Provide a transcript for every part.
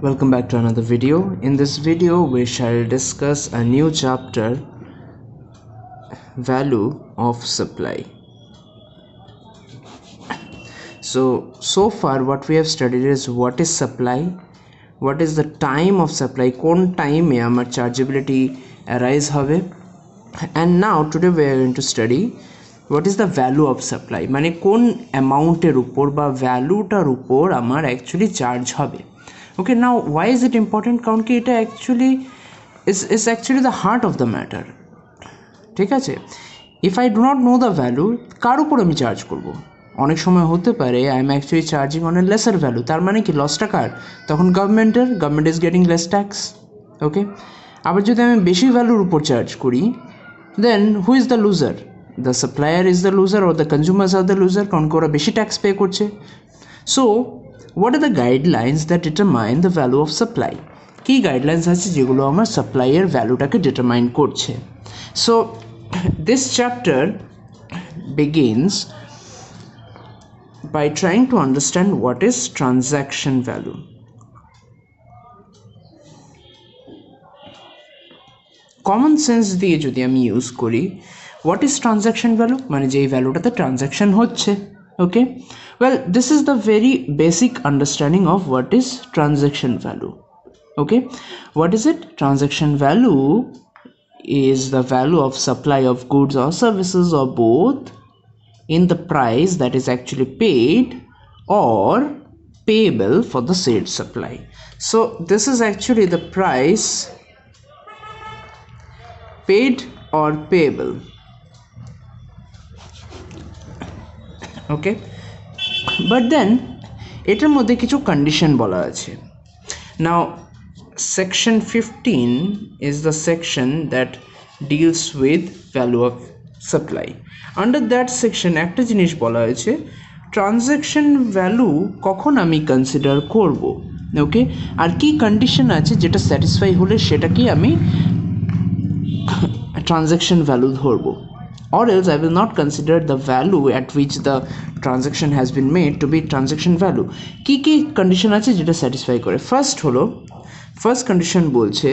Welcome back to another video. In this video we shall discuss a new chapter, value of supply. So far what we have studied is what is supply, what is the time of supply, কোন time এ আমার chargeability arise হবে, and now today we are going to study what is the value of supply, মানে কোন amount এর উপর বা ভ্যালুটার উপর আমার actually charge হবে. Okay, now why is it important? কারণ কি এটা actually is actually the heart of the matter. ঠিক আছে, if I do not know the value, কার উপর আমি চার্জ করব? অনেক সময় হতে পারে I am actually charging on a lesser value, তার মানে কি লসটা কার? তখন government is getting less tax. Okay, আবার যদি আমি বেশি ভ্যালুর উপর চার্জ করি, then who is the loser? The supplier is the loser or the consumers are the loser, কারণ কি ওরা বেশি ট্যাক্স পে করছে. So what are the guidelines that determine the value of supply? কী গাইডলাইন্স আছে যেগুলো আমার সাপ্লাইয়ের ভ্যালুটাকে ডিটারমাইন করছে? So this chapter begins by trying to understand what is transaction value. Common sense দিয়ে যদি আমি ইউজ করি, what is transaction value? মানে যেই ভ্যালুটাতে ট্রানজ্যাকশন হচ্ছে. Okay, well this is the very basic understanding of what is transaction value. Okay, what is it? Transaction value is the value of supply of goods or services or both in the price that is actually paid or payable for the said supply. So this is actually the price paid or payable. Okay, but then এটার মধ্যে কিছু condition বলা আছে. Now section 15 is the section that deals with value of supply. Under that section একটা জিনিস বলা হয়েছে, transaction value কখন আমি কনসিডার করব. ওকে, আর কি কন্ডিশন আছে যেটা স্যাটিসফাই হলে সেটাকে আমি ট্রানজ্যাকশন ভ্যালু ধরবো, or else I will not consider the value at which the transaction has been made to be transaction value. কি কি কন্ডিশন আছে যেটা স্যাটিসফাই করে? ফার্স্ট কন্ডিশন বলছে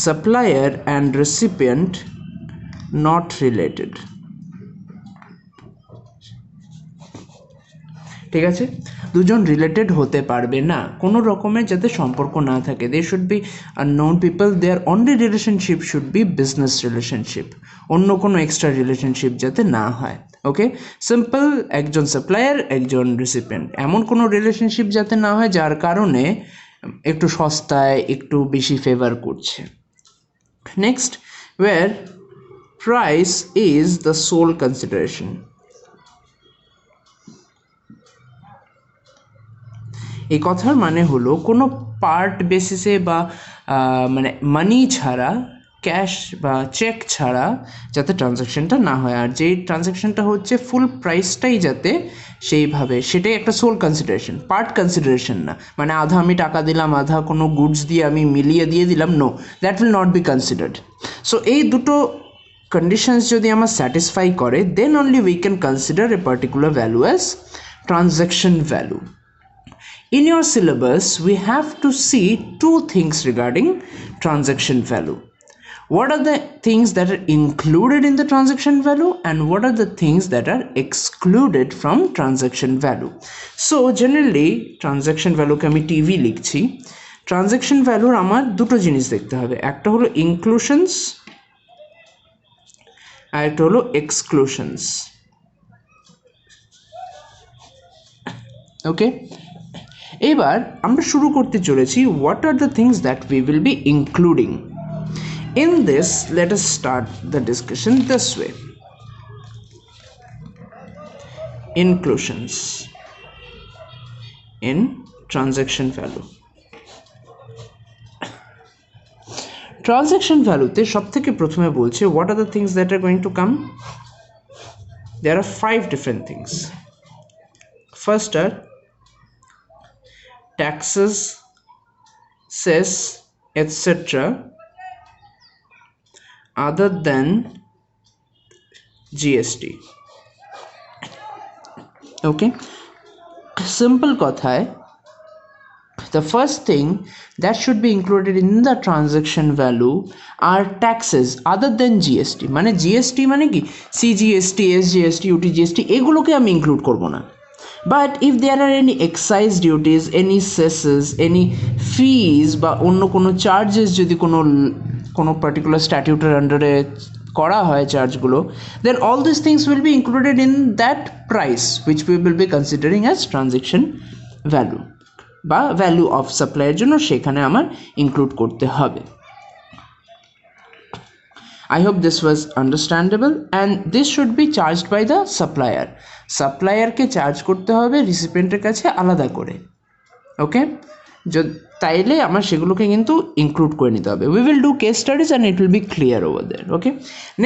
supplier and recipient not related. ঠিক আছে, দুজন রিলেটেড হতে পারবে না, কোনো রকমের যাতে সম্পর্ক না থাকে. They should be unknown people, their only relationship should be business relationship, অন্য কোনো এক্সট্রা রিলেশনশিপ যাতে না হয়. ওকে, সিম্পল একজন সাপ্লায়ার একজন রিসিপিয়েন্ট, এমন কোনো রিলেশনশিপ যাতে না হয় যার কারণে একটু সস্তায় একটু বেশি ফেভার করছে. Next, where price is the sole consideration. এই কথার মানে হলো কোনো পার্ট বেসিসে বা মানে মানি ছাড়া, ক্যাশ বা চেক ছাড়া যাতে ট্রানজ্যাকশনটা না হয়, আর যেই ট্রানজ্যাকশনটা হচ্ছে ফুল প্রাইসটাই যাতে সেইভাবে, সেটাই একটা সোল কনসিডারেশন, পার্ট কনসিডারেশন না. মানে আধা আমি টাকা দিলাম, আধা কোনো গুডস দিয়ে আমি মিলিয়ে দিয়ে দিলাম, no, that will not be considered. So এই দুটো কন্ডিশনস যদি আমার স্যাটিসফাই করে, then only we can consider a particular value as transaction value. In your syllabus, we have to see two things regarding transaction value. What are the things that are included in the transaction value and what are the things that are excluded from transaction value? So generally transaction value কে আমি TV লিখছি. Transaction ভ্যালুর আমার দুটো জিনিস দেখতে হবে, একটা হলো ইনক্লুশনস আর একটা হলো এক্সক্লুশনস. ওকে, এবার আমরা শুরু করতে চলেছি what are the things that we will be including. In this, let us start the discussion this way. Inclusions in transaction value. Transaction value তে সবথেকে প্রথমে বলছে what are the things that are going to come? There are 5 different things. First are taxes, cess, etc. other than GST. Okay, simple কথায় the first thing that should be included in the transaction value are taxes other than GST. মানে GST মানে কি CGST, SGST, UTGST এগুলোকে আমি include করব না। But if there are any excise duties, any cesses, any fees বা অন্য কোনো চার্জেস যদি কোনো পার্টিকুলার স্ট্যাটিউটের আন্ডারে করা হয় চার্জগুলো, then all these things will be included in that price which we will be considering as transaction value বা value of সাপ্লাইয়ের জন্য সেখানে আমার ইনক্লুড করতে হবে। I hope this was understandable and this should be charged by the supplier. সাপ্লায়ারকে charge করতে হবে রিসিপিয়েন্টের কাছে আলাদা করে, ওকে? তাইলে আমার সেগুলোকে কিন্তু ইনক্লুড করে নিতে হবে। We will do case studies and it will be clear over there, okay?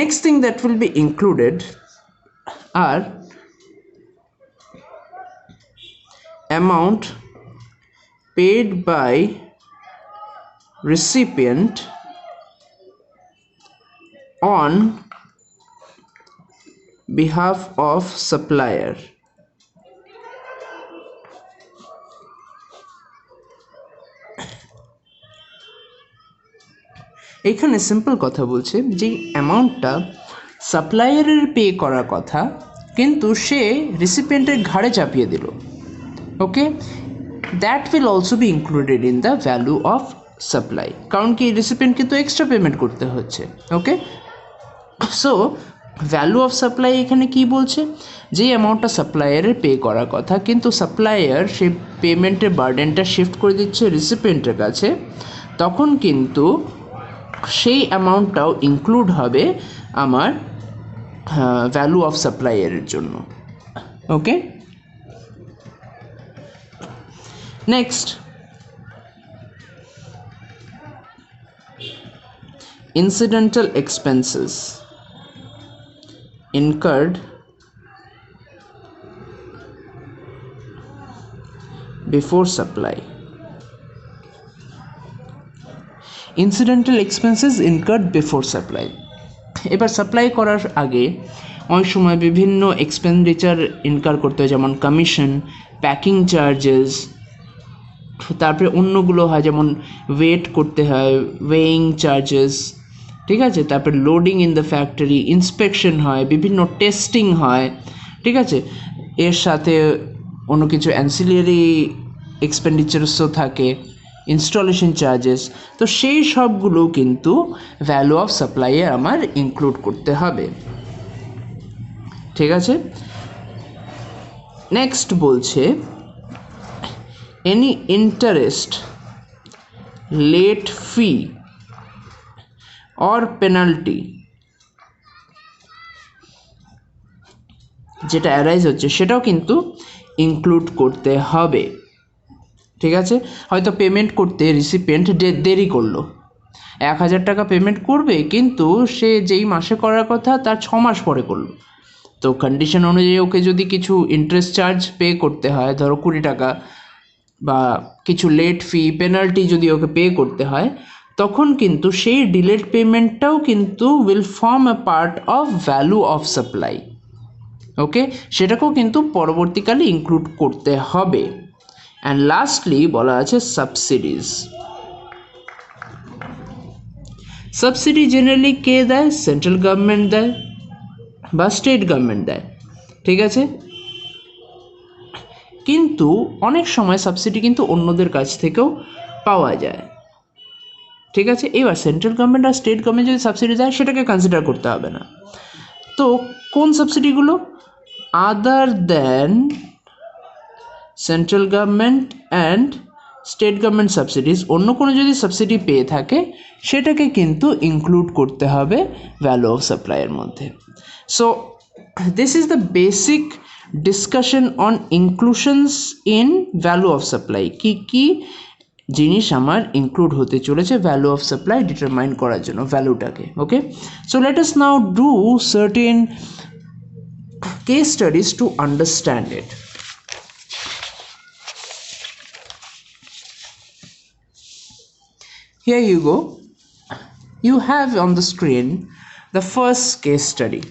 Next thing that will be included are amount paid by recipient on behalf of supplier. এখানে সিম্পল কথা বলছে যে অ্যামাউন্টটা সাপ্লায়ারের পে করার কথা কিন্তু সে রিসিপিয়েন্টের ঘাড়ে চাপিয়ে দিল, okay? That will also be included in the value of supply, কারণ কি রিসিপিয়েন্টকে তো এক্সট্রা পেমেন্ট করতে হচ্ছে, okay? So value of supply এখানে কি বলছে, যে অ্যামাউন্টটা সাপ্লায়ারের পে করার কথা কিন্তু সাপ্লায়ার সেই পেমেন্টের বার্ডেনটা শিফট করে দিচ্ছে রিসিপিয়েন্টের কাছে, তখন কিন্তু সেই অ্যামাউন্টটাও ইনক্লুড হবে আমার ভ্যালু অফ সাপ্লায়ারের জন্য, okay? Next, incidental expenses incurred before supply. Incidental expenses incurred before supply. এবার সাপ্লাই করার আগে অনেক সময় বিভিন্ন এক্সপেন্ডিচার ইনকার করতে হয়, যেমন কমিশন, প্যাকিং চার্জেস, তারপরে অন্যগুলো হয় যেমন ওয়েট করতে হয়, ওয়েইং চার্জেস, ঠিক আছে? তারপরে loading in the factory, inspection হয়, বিভিন্ন টেস্টিং হয়, ঠিক আছে? এর সাথে অন্য কিছু অ্যান্সিলিয়ারি এক্সপেন্ডিচারসও থাকে, ইনস্টলেশন চার্জেস, তো সেই সবগুলো কিন্তু ভ্যালু অফ সাপ্লাইয়ে আমার ইনক্লুড করতে হবে, ঠিক আছে? নেক্সট বলছে any interest, late fee or penalty যেটা অ্যারাইজ হচ্ছে সেটাও কিন্তু ইনক্লুড করতে হবে, ঠিক আছে? হয়তো পেমেন্ট করতে রিসিপিয়েন্ট দেরি করলো, 1000 টাকা পেমেন্ট করবে কিন্তু সে যেই মাসে করার কথা তার 6 মাস পরে করলো, তো কন্ডিশন অনুযায়ী ওকে যদি কিছু ইন্টারেস্ট চার্জ পে করতে হয়, ধরো 20 টাকা বা কিছু লেট ফি, পেনাল্টি যদি ওকে পে করতে হয়, তখন কিন্তু সেই ডিলেড পেমেন্টটাও কিন্তু will form a part of value of supply, okay? সেটাকেও কিন্তু পরবর্তীকালে ইনক্লুড করতে হবে। অ্যান্ড লাস্টলি বলা আছে সাবসিডিজ। সাবসিডি জেনারেলি কে দেয়? সেন্ট্রাল গভর্নমেন্ট দেয় বা স্টেট গভর্নমেন্ট দেয়, ঠিক আছে? কিন্তু অনেক সময় সাবসিডি কিন্তু অন্যদের কাছ থেকেও পাওয়া যায়, ঠিক আছে? এবার সেন্ট্রাল গভর্নমেন্ট আর স্টেট গভর্নমেন্ট যদি সাবসিডি দেয় সেটাকে কনসিডার করতে হবে না। তো কোন সাবসিডিগুলো? Other than central government and state government subsidies, অন্য কোনো যদি সাবসিডি পেয়ে থাকে সেটাকে কিন্তু ইনক্লুড করতে হবে ভ্যালু অফ সাপ্লাইয়ের মধ্যে। So this is the basic discussion on inclusions in value of supply. কী জিনিস আমার ইনক্লুড হতে চলেছে ভ্যালু অফ সাপ্লাই ডিটারমাইন করার জন্য ভ্যালুটাকে, okay? So let us now do certain case studies to understand it. Here you go. You have on the screen the first case study.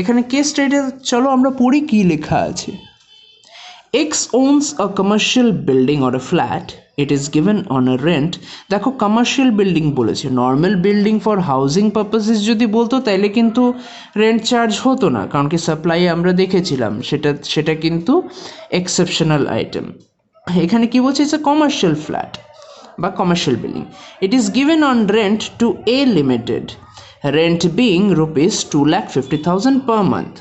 এখানে case study চলো আমরা পড়ি কি লেখা আছে। X owns a commercial building or a flat, it is given on a rent. দেখো commercial building বলেছে, normal building for housing purposes যদি বলতো তাহলে কিন্তু রেন্ট চার্জ হতো না, কারণ কি সাপ্লাই আমরা দেখেছিলাম সেটা কিন্তু এক্সেপশনাল আইটেম। এখানে কি বলছে, ইটস এ কমার্শিয়াল ফ্ল্যাট বা commercial building. It is given on rent to a limited, rent being rupees 2,50,000 per month.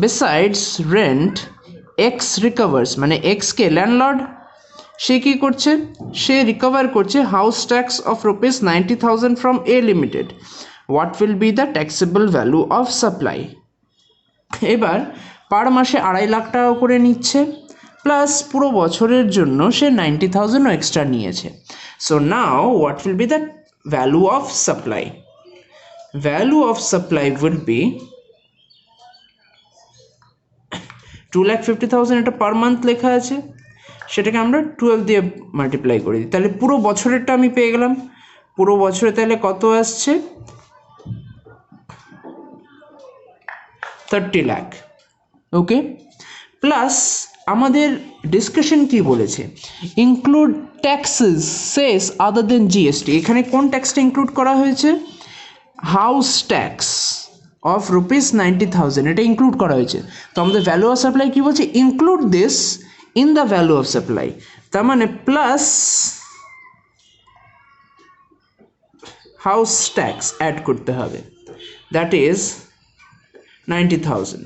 Besides rent, X recovers, মানে X কে ল্যান্ডলর্ড সে কি করছে, সে রিকভার করছে house tax of rupees 90,000 from a limited. What will be the taxable value of supply? এবার পার মাসে 2.5 লাখ টাকা করে নিচ্ছে, plus পুরো বছরের জন্য সে 90,000 এক্সট্রা নিয়েছে। So now what will be the value of supply? Value of supply would be 2,50,000, এটা পার মান্থ লেখা আছে, সেটাকে আমরা 12 দিয়ে মাল্টিপ্লাই করে দিই, তাহলে পুরো বছরেরটা আমি পেয়ে গেলাম। পুরো বছরে তাহলে কত আসছে, 30 লাখ। ওকে, প্লাস আমাদের ডিসকাশন কি বলেছে, ইনক্লুড ট্যাক্সেস সেস আদার দেন জিএসটি। এখানে কোন ট্যাক্সটা ইনক্লুড করা হয়েছে, হাউস ট্যাক্স অফ রুপিস 90,000, এটা ইনক্লুড করা হয়েছে। তো আমাদের ভ্যালু অফ সাপ্লাই কী বলছে, include this in the value of supply, তার মানে প্লাস হাউস ট্যাক্স অ্যাড করতে হবে, দ্যাট ইজ 90,000।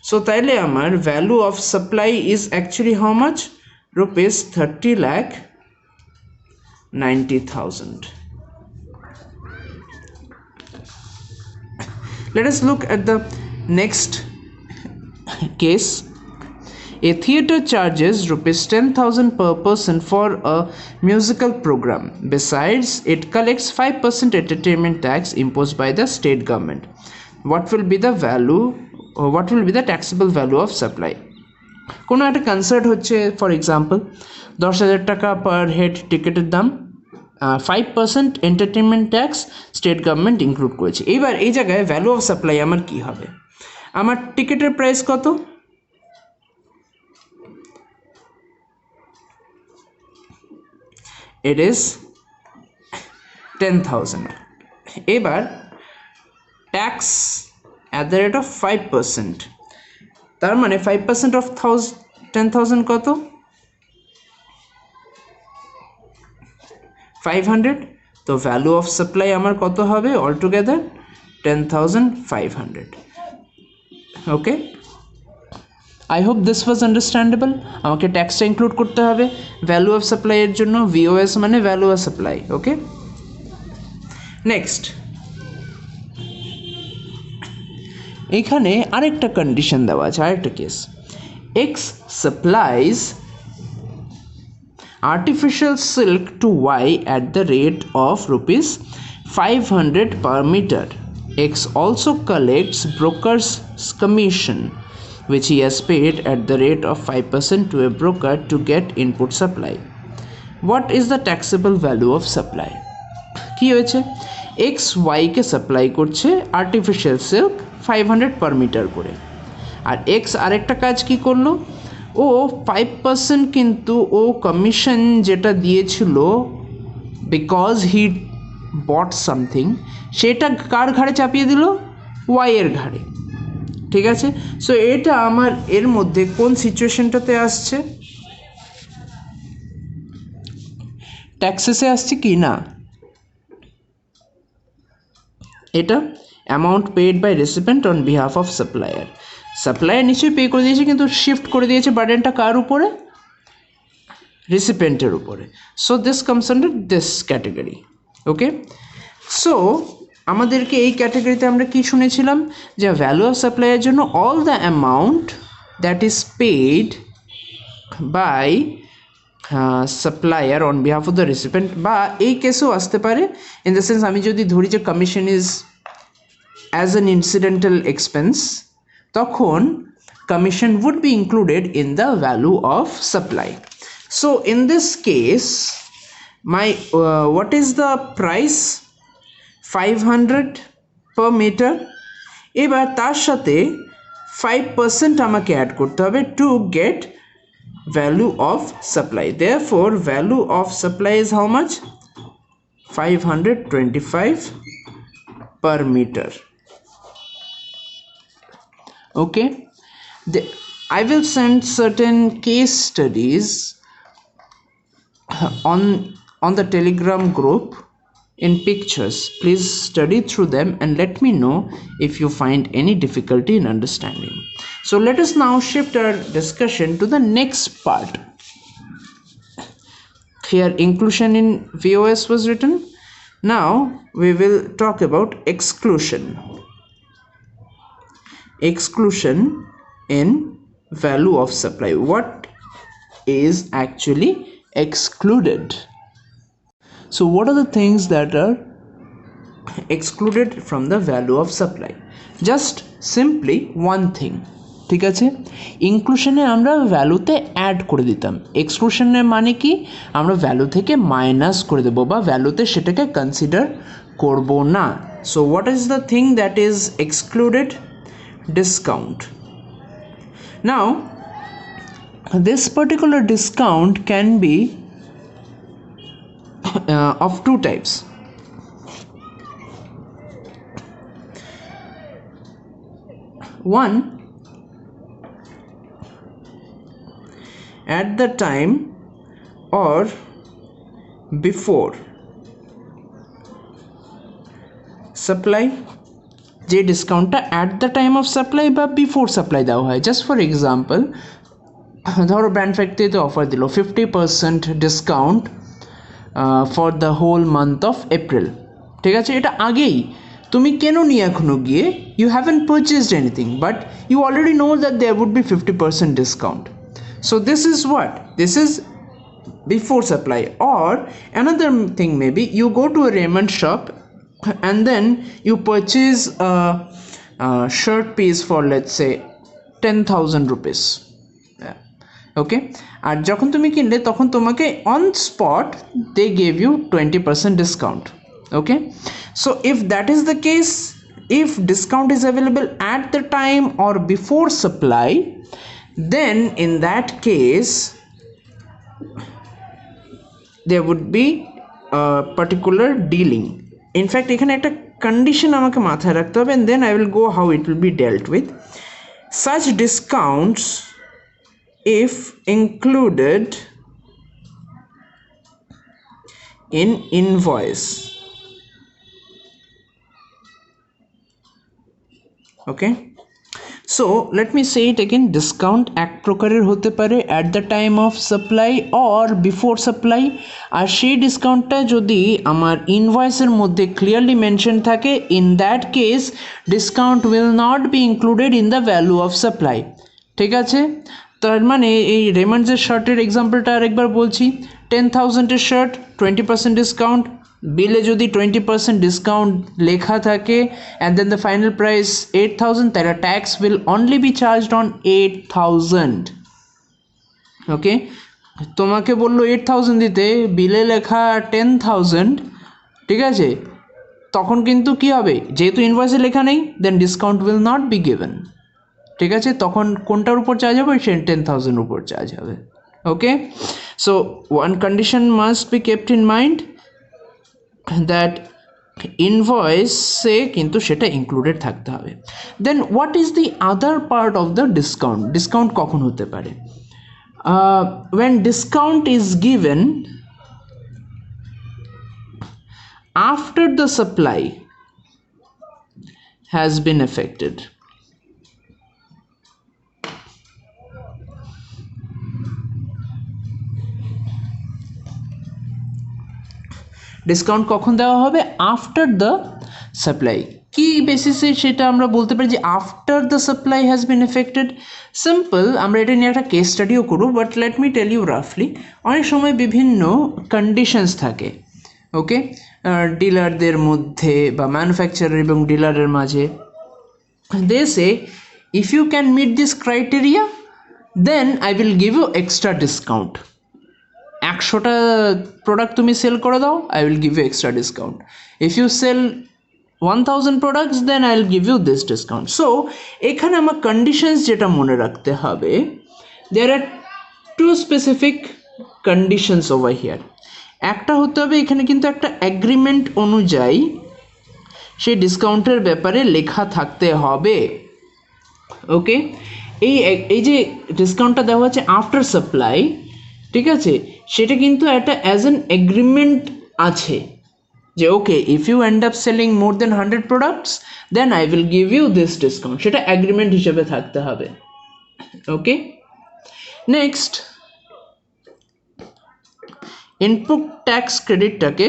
সো তাইলে আমার value of supply is actually how much, rupees 30,90,000। Let us look at the next case. A theatre charges rupees 10,000 per person for a musical program. Besides, it collects 5% entertainment tax imposed by the state government. What will be the value, or what will be the taxable value of supply? কোনো একটা concert হচ্ছে, for example 10,000 টাকা per head টিকিটের দাম, 5% entertainment tax state government include করেছে। এইবার এই জায়গায় ভ্যালু অফ সাপ্লাই আমার কি হবে, আমার টিকিটের প্রাইস কত, ইট ইজ 10,000। এবার tax at the rate of 5%, তার মানে 5% অফ 10,000 কত, 500। তো ভ্যালু অফ সাপ্লাই আমার কত হবে all together, 10,500। Okay, I hope this was understandable. আমাকে ট্যাক্সটা ইনক্লুড করতে হবে ভ্যালু অফ সাপ্লাইয়ের জন্য, ভিওএস মানে value of supply. Okay, next এখানে আরেকটা কন্ডিশন দেওয়া আছে, আরেকটা case, x supplies artificial silk to Y at the rate of rupees 500 per meter. X also collects broker's commission which he has paid at the rate of 5% to a broker to get input supply. What is the taxable value of supply? কি হয়েছে, X Y কে supply করছে artificial silk 500 per metre করে, আর X আরেকটা কাজ কি করলো, ও 5% কিন্তু ও commission যেটা দিয়েছিল বিকজ হি বট সামথিং, সেটা কার ঘাড়ে চাপিয়ে দিল, ওয়াই এর ঘাড়ে। ঠিক আছে, সো এটা আমার এর মধ্যে কোন সিচুয়েশনটাতে আসছে, ট্যাক্সেসে আসছে কি না, এটা amount paid by recipient on behalf of supplier. Supplier নিশ্চয়ই পে করে দিয়েছে, কিন্তু শিফট করে দিয়েছে বার্ডেনটা কার উপরে, রেসিপিয়েন্টের উপরে। So this comes under this category. Okay, so আমাদেরকে এই ক্যাটাগরিতে আমরা কি শুনেছিলাম, যে ভ্যালু অফ সাপ্লাইয়ের জন্য all the amount that is paid by supplier on behalf of the recipient, বা এই কেসেও আসতে পারে, ইন দ্য সেন্স আমি যদি ধরি যে commission is as an incidental expense, তখন commission would be included in the value of supply. So in this case my what is the price, 500 per meter। এবার তার সাথে 5% আমাকে অ্যাড করতে হবে to get value of supply. Therefore value of supply is how much? 525 per meter. Okay, I will send certain case studies on the Telegram group in pictures. Please study through them and let me know if you find any difficulty in understanding. So let us now shift our discussion to the next part. Here inclusion in VOS was written. Now we will talk about exclusion. Exclusion in value of supply. What is actually excluded? So what are the things that are excluded from the value of supply? Just simply one thing. ঠিক আছে, ইনক্লুশনে আমরা ভ্যালুতে add করে দিতাম, এক্সক্লুশনের মানে কি আমরা value থেকে মাইনাস করে দেবো বা ভ্যালুতে সেটাকে কনসিডার করব না। So what is the thing that is excluded? Discount. Now this particular discount can be of two types. One, at the time or before supply, যে ডিসকাউন্টটা at the time of supply বা before supply দেওয়া হয়। Just for example, ধরো brand ফ্যাক্টরিতে offer দিল 50% discount for the whole month of April. ঠিক আছে, এটা আগেই তুমি কেন নি এখনো গিয়ে, you haven't purchased anything but you already know that there would be 50% discount. So this is what? This is before supply. Or another thing, maybe you go to a Raymond shop and then you purchase a shirt piece for let's say 10,000 rupees. Okay, আর যখন তুমি কিনলে তখন তোমাকে on spot they gave you 20% discount. Okay, so if that is the case, if discount is available at the time or before supply, then in that case there would be a particular dealing. In fact এখানে একটা condition আমাকে মাথায় রাখতে হবে, and then I will go how it will be dealt with. Such discounts if included in invoice. Okay, so let me say it again. Discount এক প্রকারের হতে পারে at the time of supply or before supply, আর সেই ডিসকাউন্টটা যদি আমার ইনভয়েসের মধ্যে clearly mention থাকে, in that case discount will not be included in the value of supply. ঠিক আছে, তার মানে এই রেমন্ডসের শার্টের এক্সাম্পলটা আরেকবার বলছি। 10,000-এর শার্ট 20% ডিসকাউন্ট, বিলে যদি 20% ডিসকাউন্ট লেখা থাকে and then the final price 8,000, তাহলে tax will only be charged on 8,000. ওকে, তোমাকে বললো 8,000 দিতে, বিলে লেখা 10,000, ঠিক আছে, তখন কিন্তু কি হবে, যেহেতু ইনভয়েসে লেখা নেই, দেন discount will not be given. ঠিক আছে, তখন কোনটার উপর চার্জ হবে? 10,000 উপর চার্জ হবে। Okay, so one condition must be kept in mind, that ইনভয়েসে কিন্তু সেটা ইনক্লুডেড থাকতে হবে। Then what is the other part of the discount? Discount কখন হতে পারে? when discount is given after the supply has been affected. Discount কখন দেওয়া হবে? After the supply. কি বেসিসে সেটা আমরা বলতে পারি যে after the supply has been affected? Simple, আমরা এটা নিয়ে একটা কেস স্টাডিও করব, but let me tell you রাফলি। অনেক সময় বিভিন্ন কন্ডিশনস থাকে, ওকে, ডিলারদের মধ্যে বা ম্যানুফ্যাকচারার এবং ডিলারের মাঝে। They say if you can meet this criteria then I will give you extra discount. 100টা প্রোডাক্ট তুমি সেল করে দাও, I will give you extra discount. If you sell 1000 products then I will give you this discount. So এখানে আমার conditions যেটা মনে রাখতে হবে, দেয়ার আর two specific conditions over here. একটা হতে হবে এখানে কিন্তু একটা এগ্রিমেন্ট অনুযায়ী সেই ডিসকাউন্টের ব্যাপারে লেখা থাকতে হবে। ওকে, এই যে ডিসকাউন্টটা দেওয়া হচ্ছে আফটার সাপ্লাই, ঠিক আছে, সেটা কিন্তু একটা অ্যাজ অ্যান এগ্রিমেন্ট আছে যে okay if you end up selling more than 100 products then I will give you this discount, সেটা এগ্রিমেন্ট হিসেবে থাকতে হবে। ওকে, নেক্সট ইনপুট ট্যাক্স ক্রেডিটটাকে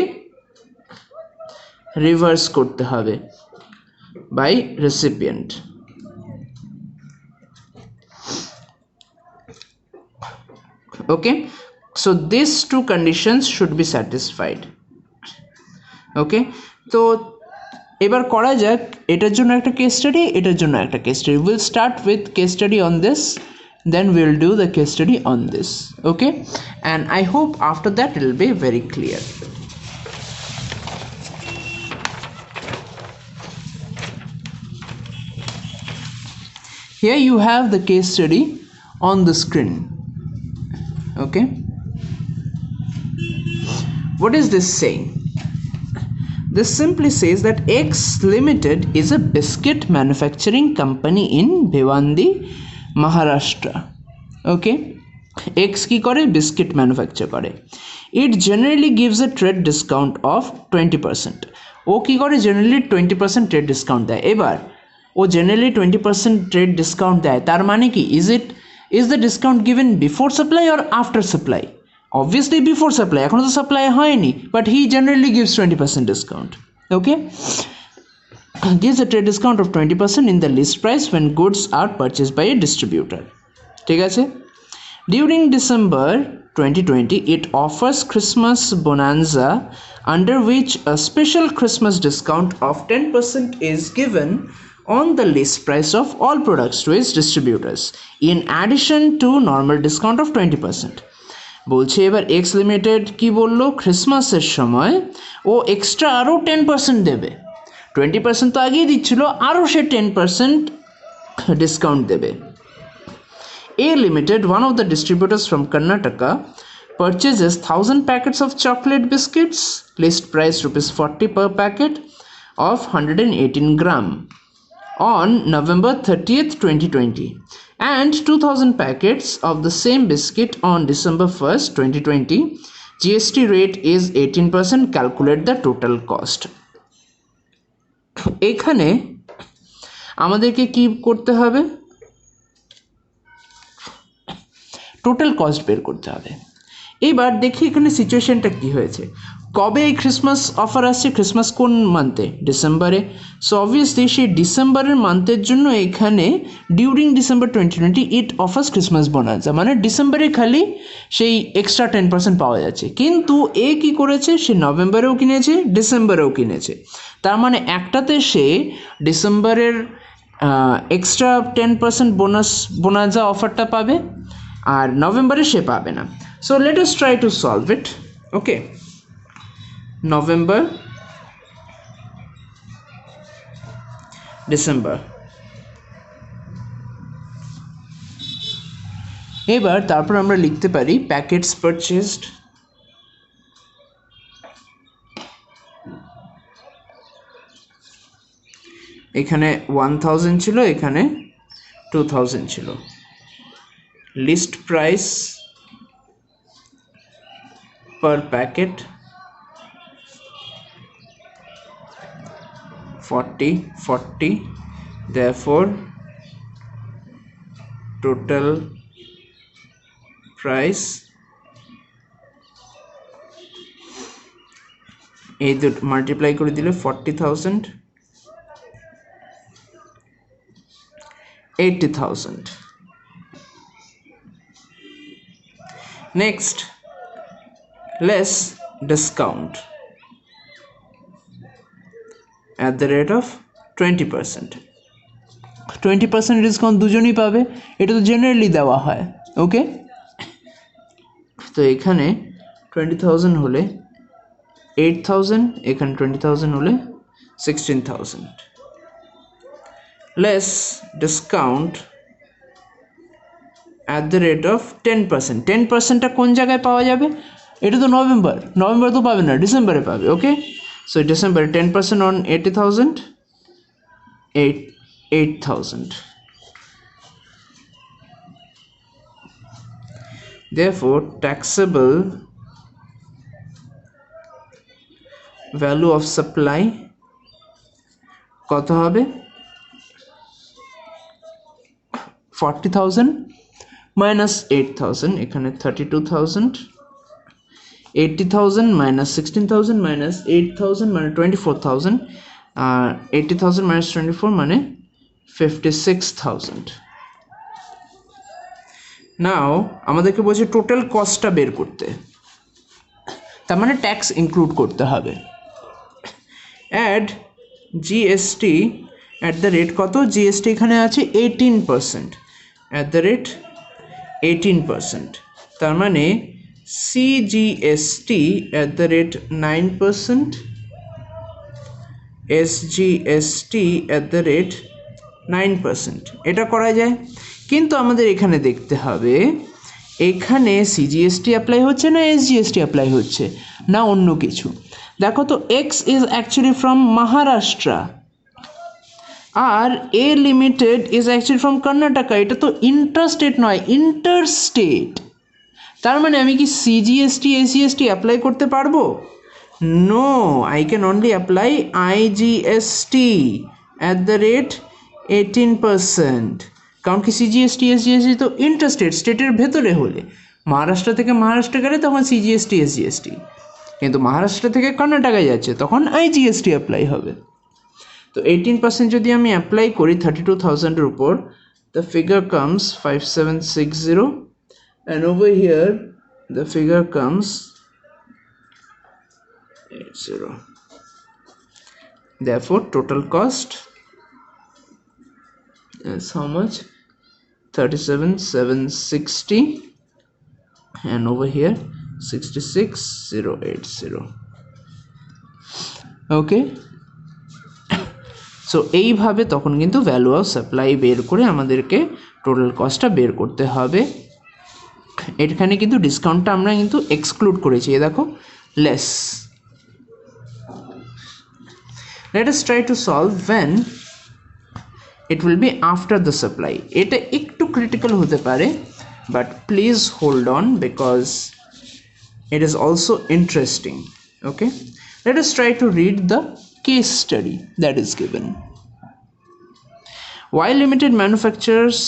রিভার্স করতে হবে by recipient. Okay, so these two conditions should be satisfied. Okay, তো এবার করা যাক এটার জন্য একটা কেস স্টাডি, এটার জন্য একটা case study. Will start with case study on this, then we'll do the case study on this. Okay, and I hope after that it will be very clear. Here you have the case study on the screen. Okay, what is this saying? This simply says that X Limited is a biscuit manufacturing company in Bhiwandi, Maharashtra. Okay, X কি করে? Biscuit manufacture করে। It generally gives a trade discount of 20%. ও কি করে? Generally 20% trade discount দেয়। এবার ও generally 20% trade discount দেয়, তার মানে কি? Is the discount given before supply or after supply? Obviously before supply, এখনো তো সাপ্লাই হয়নি, but he generally gives 20% discount. Okay, gives a trade discount of 20% in the list price when goods are purchased by a distributor. ঠিক আছে, during December 2020 it offers Christmas bonanza under which a special Christmas discount of 10% is given on the list price of all products to its distributors in addition to normal discount of 20%. বলছে এবার x limited কি বললো? ক্রিসমাসের সময় ও extra আরও 10% দেবে। 20% তো আগেই দিচ্ছিল, আরও সে 10% ডিসকাউন্ট দেবে। A Limited, one of the distributors from Karnataka, purchases 1000 packets of chocolate biscuits, list price ₹40 per packet of 118 gram on November 30th, 2020. And 2000 packets of the same biscuit on December 1st, 2020. GST rate is 18%. Calculate the total cost. এখানে আমাদেরকে কি করতে হবে? Total cost বের করতে হবে। এবার দেখি এখানে সিচুয়েশনটা কি হয়েছে। কবে এই ক্রিসমাস অফার আসছে? ক্রিসমাস কোন মান্থে? ডিসেম্বরে। সো অবভিয়াসলি সেই ডিসেম্বরের মান্থের জন্য এখানে during December 2020 it offers Christmas bonanza, মানে ডিসেম্বরে খালি সেই এক্সট্রা 10% পাওয়া যাচ্ছে। কিন্তু এ কি করেছে? সে নভেম্বরেও কিনেছে, ডিসেম্বরেও কিনেছে। তার মানে একটাতে সে ডিসেম্বরের এক্সট্রা 10% বোনান্সা অফারটা পাবে, আর নভেম্বরে সে পাবে না। So let us try to solve it. Okay, November, December. এবার তারপর আমরা লিখতে পারি প্যাকেটস পারচেজড, এখানে 1000 ছিল, এখানে 2000 ছিল। List price per packet 40, therefore total price এই দুটো মাল্টিপ্লাই করে দিলে 40,000 80,000। next less discount at the rate of 20%। 20% discount দুজনই পাবে, এটা তো জেনারেলি দেওয়া হয়। ওকে, তো এখানে 20,000 হলে 8,000, এখানে 20,000 হলে 16,000। less discount at the rate of 10%. 10%টা কোন জায়গায় পাওয়া যাবে? এটা তো নভেম্বর তো পাবে না, ডিসেম্বরে পাবে। ওকে, সো ডিসেম্বরে 10% on 80,000, 8,000. Therefore taxable value of supply কত হবে? 40,000 minus 8,000, এখানে 32,000, 80,000 minus 16,000 minus 8,000 মানে 24,000, 80,000 minus 24 মানে 56,000. নাও আমাদেরকে বলছে টোটাল কস্টটা বের করতে, তার মানে ট্যাক্স ইনক্লুড করতে হবে। Add GST at the rate কত? জিএসটি এখানে আছে 18%, অ্যাট দ্য রেট 18%, তার মানে CGST at the rate 9%, SGST at the rate 9%। এটা করা যায়, কিন্তু আমাদের এখানে দেখতে হবে এখানে সিজিএসটি অ্যাপ্লাই হচ্ছে না এসজিএসটি অ্যাপ্লাই হচ্ছে না অন্য কিছু। দেখো তো X is actually from Maharashtra আর A limited is actually from Karnataka, এটা তো ইন্টারস্টেট নয় ইন্টারস্টেট। তার মানে আমি কি সিজিএসটি এসজিএসটি অ্যাপ্লাই করতে পারবো? No, I can only apply IGST at the rate 18%, কারণ কি সিজিএসটি এসজিএসটি তো ইন্টারস্টেট, স্টেটের ভেতরে হলে। মহারাষ্ট্র থেকে মহারাষ্ট্র গেলে তখন সিজিএসটি এসজিএসটি, কিন্তু মহারাষ্ট্র থেকে কর্ণাটকায় যাচ্ছে তখন আইজিএসটি অ্যাপ্লাই হবে। তো 18% যদি আমি অ্যাপ্লাই করি 32,000-এর উপর, the figure comes 5760, and over here the figure comes 80. Therefore total cost is how much? 37,760, and over here 66,080. Okay, so এইভাবে তখন কিন্তু ভ্যালু অফ সাপ্লাই বের করে আমাদেরকে টোটাল কস্টটা বের করতে হবে। এখানে কিন্তু ডিসকাউন্টটা আমরা কিন্তু এক্সক্লুড করেছি, দেখো less. Let us try to solve when it will be after the supply. এটা একটু ক্রিটিক্যাল হতে পারে, but please hold on because it is also interesting. Okay, let us try to read the case study that is given. While limited manufacturers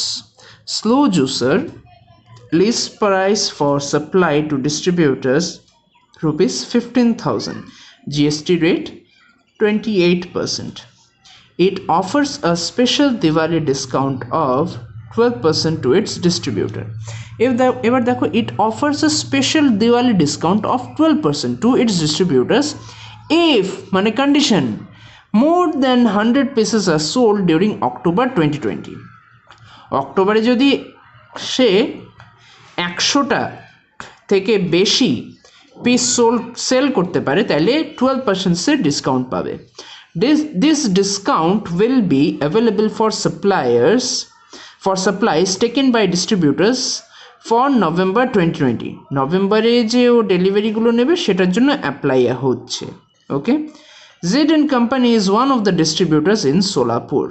slow juicer list price for supply to distributors rupees 15,000, GST rate 28%. It offers a special Diwali discount of 12% to its distributor. এবার দেখো, it offers a special Diwali discount of 12% to its distributors if মানে condition more than 100 pieces are sold during October 2020. অক্টোবরে যদি সে 100টা থেকে বেশি piece sell করতে পারে তাহলে 12% ডিসকাউন্ট পাবে। This discount will be available for supplies taken by distributors for November 2020. নভেম্বরে যে ও ডেলিভারিগুলো নেবে সেটার জন্য অ্যাপ্লাই হচ্ছে। ওকে, Z&N Company is one of the distributors in Solapur.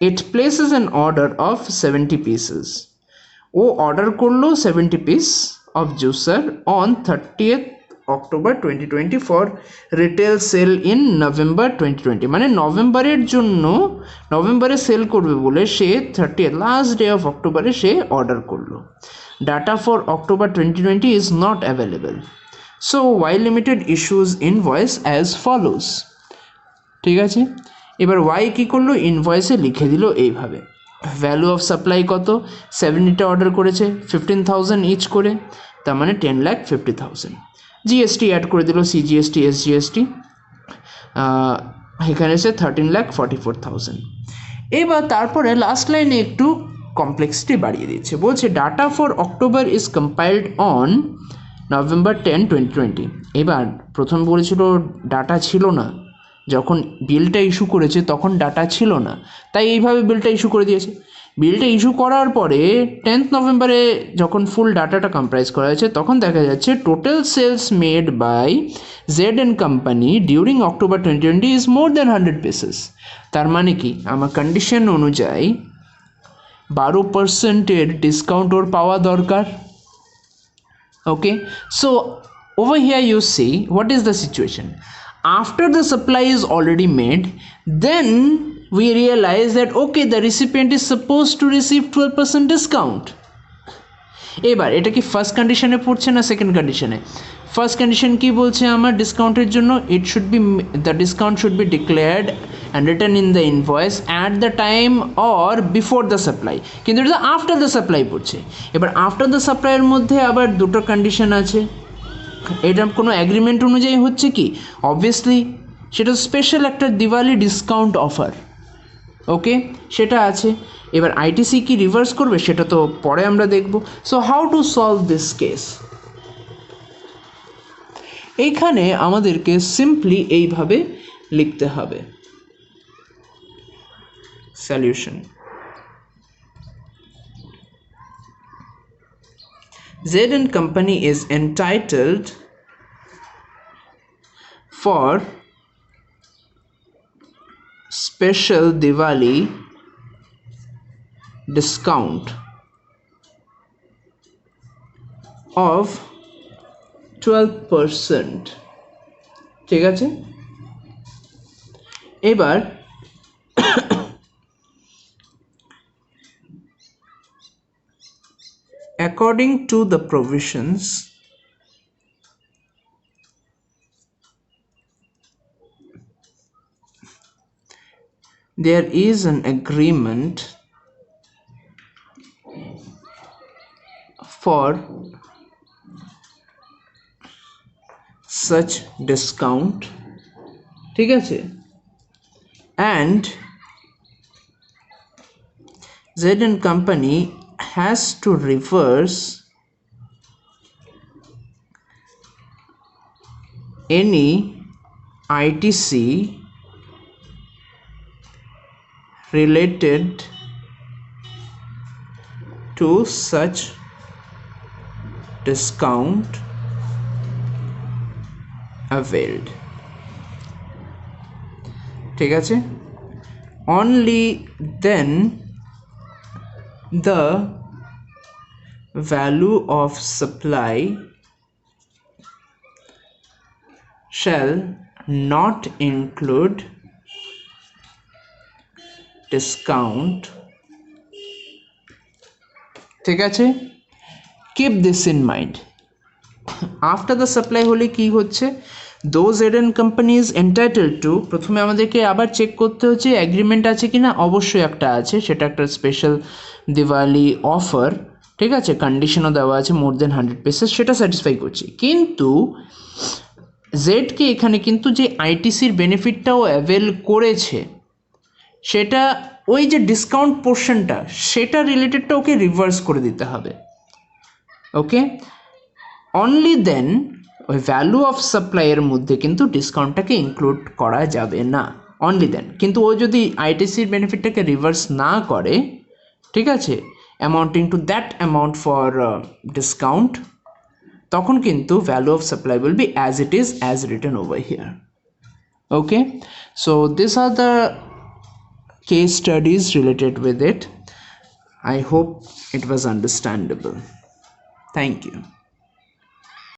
It places an order of 70 pieces. ও অর্ডার করলো 70 piece of juicer on 30th October 2020 for retail sale in November 2020. মানে নভেম্বরের জন্য নভেম্বরে সেল করবে বলে সে 30th লাস্ট ডে অফ অক্টোবরে সে order করলো। Data for October 2020 is not available. So Y Limited issues invoice as follows. ঠিক আছে, এবার Y কি করলো, ইনভয়েসে লিখে দিল এইভাবে। ভ্যালু অফ সাপ্লাই কত? 70টা অর্ডার করেছে, 15,000 ইচ করে, তার মানে 10,50,000। জিএসটি অ্যাড করে দিল, সিজিএসটি এসজিএসটি, এখানে এসে 13,44,000। এবার তারপরে লাস্ট লাইনে একটু কমপ্লেক্সিটি বাড়িয়ে দিচ্ছে, বলছে data for October is compiled on November 10, 2020। এবার প্রথম বলেছিল ডাটা ছিল না, যখন বিলটা ইস্যু করেছে তখন ডাটা ছিল না, তাই এইভাবে বিলটা ইস্যু করে দিয়েছে। বিলটা ইস্যু করার পরে 10th নভেম্বরে যখন ফুল ডাটাটা কম্প্রাইজ করা হয়েছে তখন দেখা যাচ্ছে total sales made by Z and company during October 2020 is more than 100 pieces. তার মানে কি আমার কন্ডিশন অনুযায়ী 12%-এর ডিসকাউন্ট ওর পাওয়া দরকার। Okay, so over here you see what is the situation. After the supply is already made, then we realize that okay, the recipient is supposed to receive 12% discount. এবার এটা কি ফার্স্ট কন্ডিশনে পড়ছে না second কন্ডিশনে? First condition কি বলছে আমার ডিসকাউন্টের জন্য? It should be the discount should be declared and return in the invoice at the time or before the supply, কিন্তু এটা আফটার দ্য সাপ্লাই পড়ছে। এবার আফটার দ্য সাপ্লাইয়ের মধ্যে আবার দুটো কন্ডিশন আছে। এটা কোনো অ্যাগ্রিমেন্ট অনুযায়ী হচ্ছে কি? অবভিয়াসলি সেটা স্পেশাল একটা দিওয়ালি ডিসকাউন্ট অফার, ওকে, সেটা আছে। এবার আইটিসি কি রিভার্স করবে সেটা তো পরে আমরা দেখব। So how to solve this case? এইখানে আমাদেরকে সিম্পলি এইভাবে লিখতে হবে solution. Z and company is entitled for special Diwali discount of 12%, ঠিক আছে। এবার according to the provisions there is an agreement for such discount, ঠিক আছে, and Z and company has to reverse any ITC related to such discount availed, ঠিক আছে। Only then the value of supply shall not include discount, ঠিক আছে। keep this in mind. after the supply হলে কি হচ্ছে? those Z and company is entitled to, প্রথমে আমাদেরকে আবার চেক করতে হচ্ছে এগ্রিমেন্ট আছে কিনা। অবশ্যই একটা আছে, সেটা একটা স্পেশাল দিওয়ালি অফার, ঠিক আছে, কন্ডিশনও দেওয়া আছে মোর দেন 100 পিসেস, সেটা স্যাটিসফাই করছি। কিন্তু জেডকে এখানে কিন্তু যে আইটিসির বেনিফিটটাও অ্যাভেল করেছে সেটা ওই যে ডিসকাউন্ট পোর্শনটা সেটা রিলেটেডটা ওকে রিভার্স করে দিতে হবে, ওকে। অনলি দেন ওই ভ্যালু অফ সাপ্লাইয়ের মধ্যে কিন্তু ডিসকাউন্টটাকে ইনক্লুড করা যাবে না, অনলি দেন। কিন্তু ও যদি আইটিসির বেনিফিটটাকে রিভার্স না করে, ঠিক আছে, amounting to that amount for discount, তখন কিন্তু value of supply will be as it is as written over here, okay. So this are the case studies related with it. I hope it was understandable. Thank you.